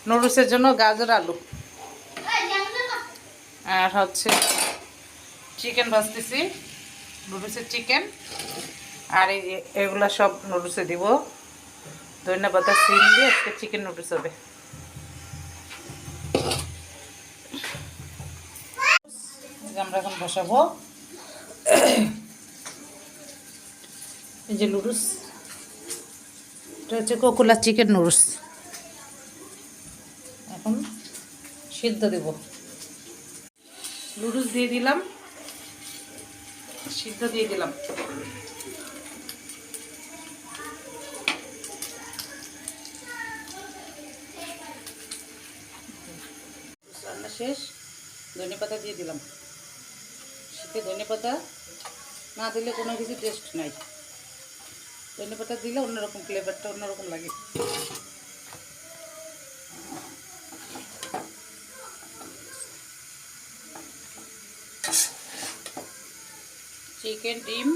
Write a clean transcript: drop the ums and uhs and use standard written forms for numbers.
নুডলসের জন্য গাজর আলু আর হচ্ছে চিকেন ভাজতেছি, নুডলসের চিকেন। আর এই যে এগুলা সব নুডলসে দিব। ধনিয়া পাতা সিম দিয়ে আজকে চিকেন নুডলস হবে। আমরা এখন বসাবো। এই যে নুডলস, এটা হচ্ছে কোকুলা চিকেন নুডলস। এখন সিদ্ধ দেব। নুডলস দিয়ে দিলাম, সিদ্ধ দিয়ে দিলাম। রান্না শেষ, ধনেপাতা দিয়ে দিলাম। শীতে ধনেপাতা না দিলে কোনো কিছু টেস্ট নাই। ধনেপাতা দিলে অন্যরকম ফ্লেভারটা অন্যরকম লাগে। চিকেন, ডিম